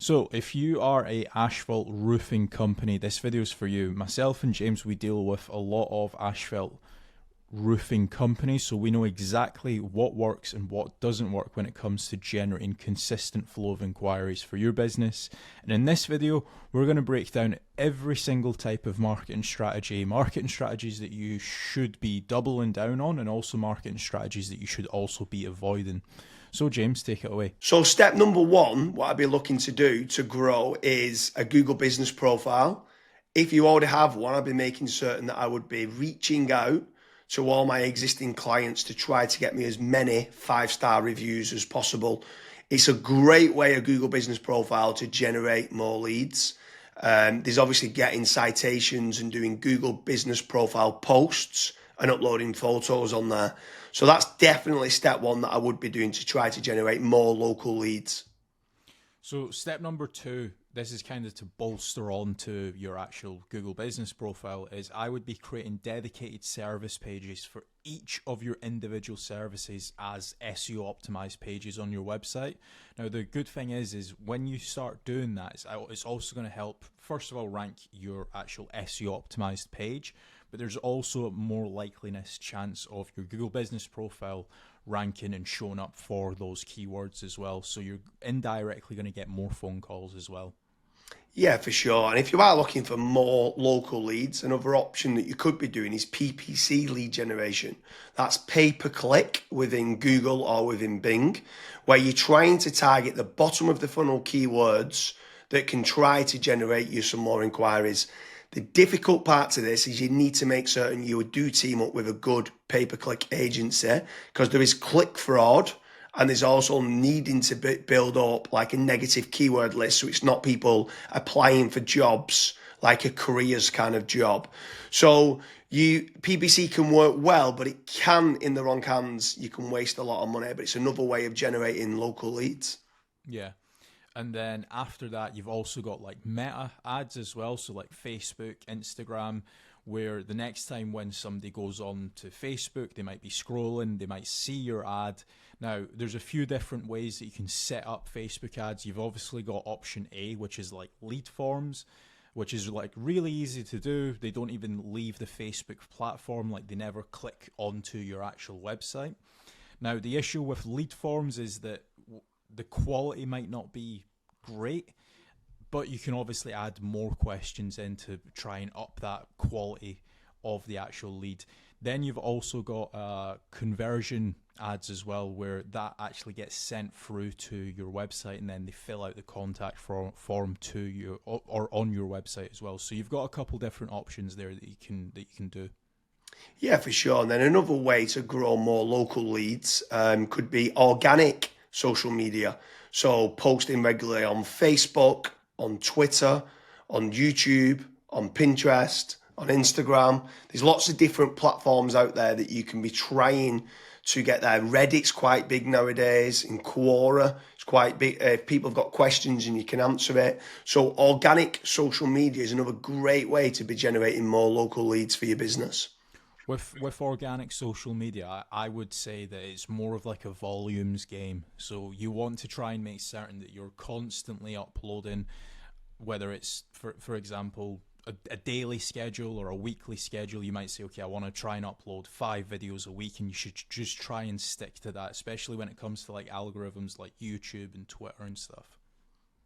So if you are a asphalt roofing company, this video is for you. Myself and James, we deal with a lot of asphalt roofing companies, so we know exactly what works and what doesn't work when it comes to generating consistent flow of inquiries for your business. And in this video, we're going to break down every single type of marketing strategies that you should be doubling down on, and also marketing strategies that you should also be avoiding. So James, take it away. So step number one, what I'd be looking to do to grow is a Google business profile. If you already have one, I'd be making certain that I would be reaching out to all my existing clients to try to get me as many 5-star reviews as possible. It's a great way, a Google business profile, to generate more leads. There's obviously getting citations and doing Google business profile posts and uploading photos on there. So that's definitely step one that I would be doing to try to generate more local leads. So step number two, this is kind of to bolster on to your actual Google business profile, is I would be creating dedicated service pages for each of your individual services as SEO optimized pages on your website. Now, the good thing is when you start doing that, it's also going to help, first of all, rank your actual SEO optimized page, but there's also a more likeliness chance of your Google business profile ranking and showing up for those keywords as well. So you're indirectly going to get more phone calls as well. Yeah, for sure. And if you are looking for more local leads, another option that you could be doing is PPC lead generation. That's pay per click within Google or within Bing, where you're trying to target the bottom of the funnel keywords that can try to generate you some more inquiries. The difficult part to this is you need to make certain you do team up with a good pay-per-click agency, because there is click fraud, and there's also needing to build up like a negative keyword list, so it's not people applying for jobs like a careers kind of job. So PPC can work well, but it can, in the wrong hands, you can waste a lot of money, but it's another way of generating local leads. Yeah. And then after that, you've also got like meta ads as well. So like Facebook, Instagram, where the next time when somebody goes on to Facebook, they might be scrolling, they might see your ad. Now, there's a few different ways that you can set up Facebook ads. You've obviously got option A, which is like lead forms, which is like really easy to do. They don't even leave the Facebook platform, like they never click onto your actual website. Now, the issue with lead forms is that the quality might not be great, but you can obviously add more questions in to try and up that quality of the actual lead. Then you've also got conversion ads as well, where that actually gets sent through to your website, and then they fill out the contact form to you or on your website as well. So you've got a couple different options there that you can do. Yeah, for sure. And then another way to grow more local leads could be organic social media. So posting regularly on Facebook, on Twitter, on YouTube, on Pinterest, on Instagram. There's lots of different platforms out there that you can be trying to get there. Reddit's quite big nowadays. In Quora, it's quite big. If people have got questions and you can answer it. So organic social media is another great way to be generating more local leads for your business. With organic social media, I would say that it's more of like a volumes game. So you want to try and make certain that you're constantly uploading, whether it's, for example, a daily schedule or a weekly schedule. You might say, okay, I want to try and upload 5 videos a week, and you should just try and stick to that, especially when it comes to like algorithms like YouTube and Twitter and stuff.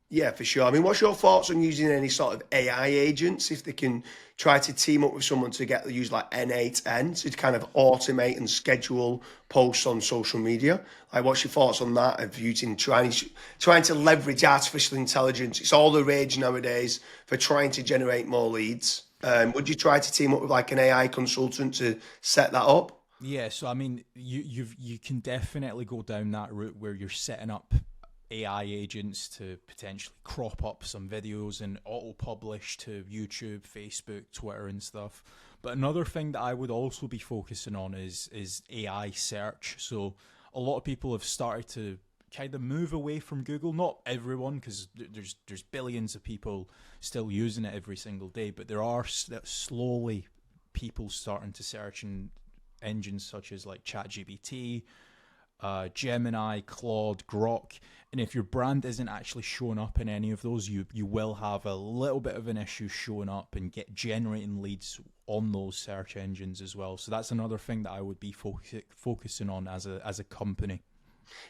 Yeah, for sure. I mean, what's your thoughts on using any sort of AI agents, if they can try to team up with someone to use like N8N to kind of automate and schedule posts on social media? Like, what's your thoughts on that, of using trying to leverage artificial intelligence? It's all the rage nowadays for trying to generate more leads. Would you try to team up with like an AI consultant to set that up? Yeah, so I mean, you can definitely go down that route where you're setting up AI agents to potentially crop up some videos and auto-publish to YouTube, Facebook, Twitter and stuff. But another thing that I would also be focusing on is AI search. So a lot of people have started to kind of move away from Google. Not everyone, because there's billions of people still using it every single day, but there are slowly people starting to search in engines such as like ChatGPT, Gemini, Claude, Grok. And if your brand isn't actually showing up in any of those, you will have a little bit of an issue showing up and generating leads on those search engines as well. So that's another thing that I would be focusing on as a company.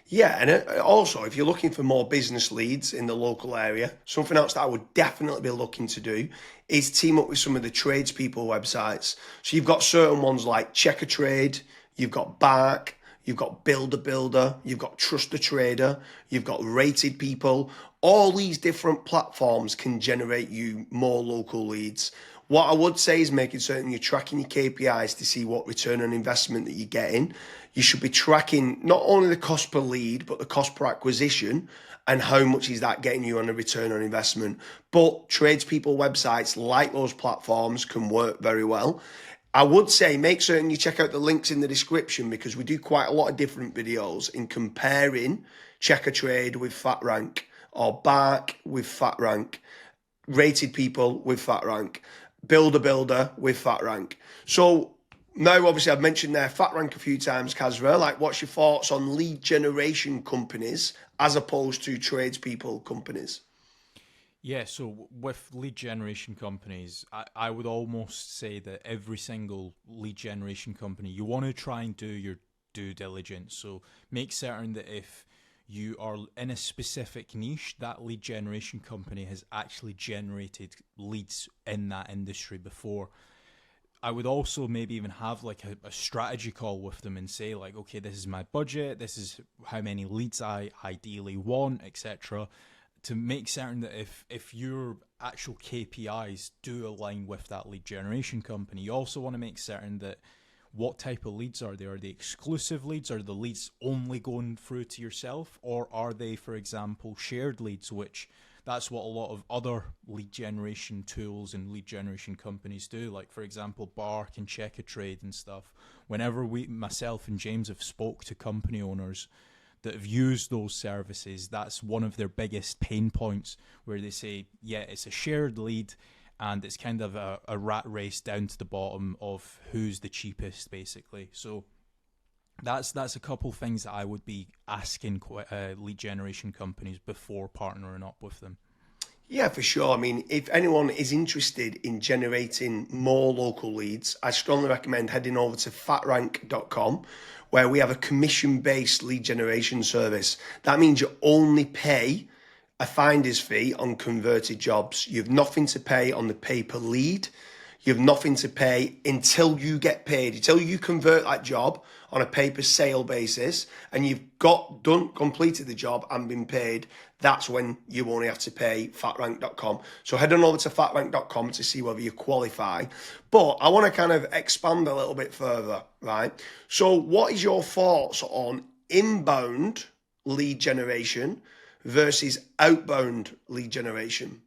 Yeah, and also if you're looking for more business leads in the local area, something else that I would definitely be looking to do is team up with some of the tradespeople websites. So you've got certain ones like Check a Trade, you've got Bark, you've got Builder, you've got Trust a Trader, you've got Rated People. All these different platforms can generate you more local leads. What I would say is making certain you're tracking your KPIs to see what return on investment that you're getting. You should be tracking not only the cost per lead, but the cost per acquisition and how much is that getting you on a return on investment. But tradespeople websites like those platforms can work very well. I would say make certain you check out the links in the description because we do quite a lot of different videos in comparing Check a Trade with FatRank or Bark with FatRank, Rated People with FatRank, Builder with FatRank. So now obviously I've mentioned there FatRank a few times, Kasra. Like what's your thoughts on lead generation companies as opposed to tradespeople companies? Yeah, so with lead generation companies, I would almost say that every single lead generation company, you want to try and do your due diligence. So make certain that if you are in a specific niche, that lead generation company has actually generated leads in that industry before. I would also maybe even have like a strategy call with them and say like, okay, this is my budget, this is how many leads I ideally want, etc. To make certain that if your actual KPIs do align with that lead generation company, you also want to make certain that what type of leads are they? Are they exclusive leads? Are the leads only going through to yourself? Or are they, for example, shared leads, which that's what a lot of other lead generation tools and lead generation companies do. Like, for example, Bark and Check a Trade and stuff. Whenever myself and James have spoke to company owners that have used those services, that's one of their biggest pain points where they say, yeah, it's a shared lead and it's kind of a rat race down to the bottom of who's the cheapest, basically. So that's a couple things that I would be asking lead generation companies before partnering up with them. Yeah, for sure. I mean, if anyone is interested in generating more local leads, I strongly recommend heading over to fatrank.com, where we have a commission-based lead generation service. That means you only pay a finder's fee on converted jobs. You have nothing to pay on the pay per lead. You have nothing to pay until you get paid, until you convert that job on a pay per sale basis and you've completed the job and been paid. That's when you only have to pay fatrank.com. So head on over to fatrank.com to see whether you qualify. But I want to kind of expand a little bit further, right? So what is your thoughts on inbound lead generation versus outbound lead generation?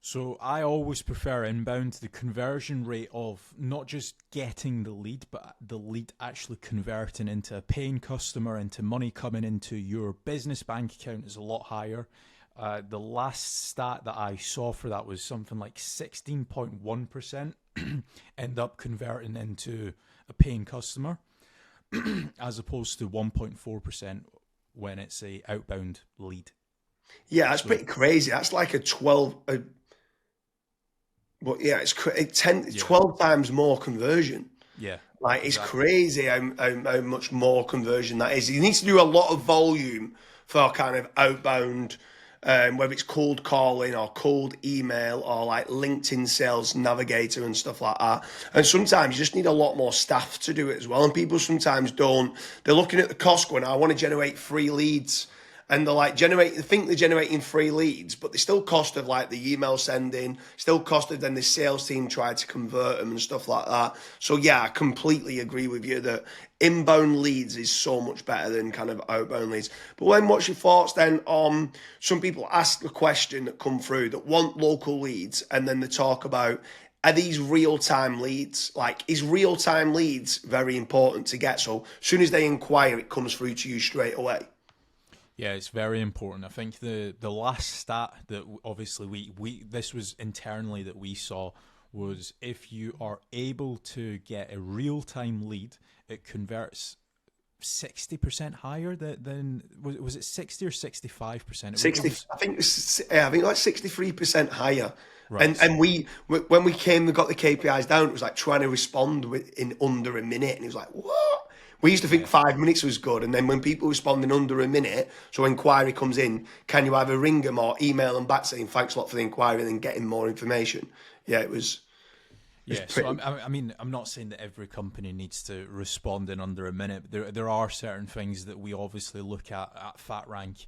So I always prefer inbound. The conversion rate of not just getting the lead, but the lead actually converting into a paying customer, into money coming into your business bank account is a lot higher. The last stat that I saw for that was something like 16.1% end up converting into a paying customer, as opposed to 1.4% when it's a outbound lead. Yeah, that's So pretty crazy. That's like a 12, but yeah, it's 10, yeah, 12 times more conversion. yeah, Like it's exactly. crazy how much more conversion that is. You need to do a lot of volume for kind of outbound, whether it's cold calling or cold email or like LinkedIn Sales Navigator and stuff like that. And sometimes you just need a lot more staff to do it as well. And people sometimes don't. They're looking at the cost going, I want to generate free leads. And they're like they think they're generating free leads, but they still cost of like the email sending, still cost of then the sales team tried to convert them and stuff like that. So yeah, I completely agree with you that inbound leads is so much better than kind of outbound leads. But when what's your thoughts then on some people ask the question that come through that want local leads and then they talk about are these real-time leads? Like, is real-time leads very important to get? So as soon as they inquire, it comes through to you straight away. Yeah, it's very important. I think the last stat that obviously we this was internally that we saw was if you are able to get a real time lead, it converts 60% higher than was it 60 or 65%? 60, I think like 63% higher. Right. And when we got the KPIs down, it was like trying to respond in under a minute, and it was like, what? We used to think Yeah. 5 minutes was good, and then when people respond in under a minute, so inquiry comes in, can you either ring them or email them back saying thanks a lot for the inquiry and then getting more information? Yeah, it was Yeah, so pretty. I mean, I'm not saying that every company needs to respond in under a minute, but there are certain things that we obviously look at FatRank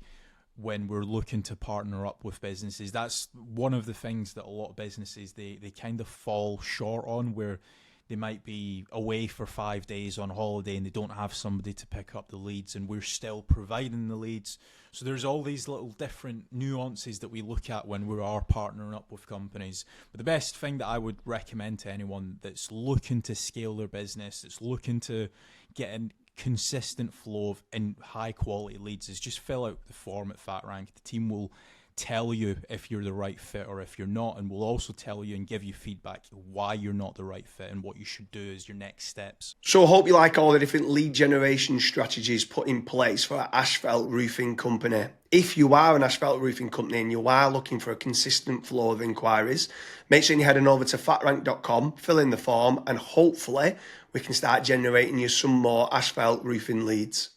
when we're looking to partner up with businesses. That's one of the things that a lot of businesses they kind of fall short on, where they might be away for 5 days on holiday and they don't have somebody to pick up the leads, and we're still providing the leads. So there's all these little different nuances that we look at when we are partnering up with companies. But the best thing that I would recommend to anyone that's looking to scale their business, that's looking to get a consistent flow of in high quality leads, is just fill out the form at FatRank. The team will tell you if you're the right fit or if you're not, and we'll also tell you and give you feedback why you're not the right fit and what you should do as your next steps. So I hope you like all the different lead generation strategies put in place for our Asphalt Roofing company. If you are an asphalt roofing company and you are looking for a consistent flow of inquiries, make sure you're heading over to fatrank.com, fill in the form, and hopefully we can start generating you some more asphalt roofing leads.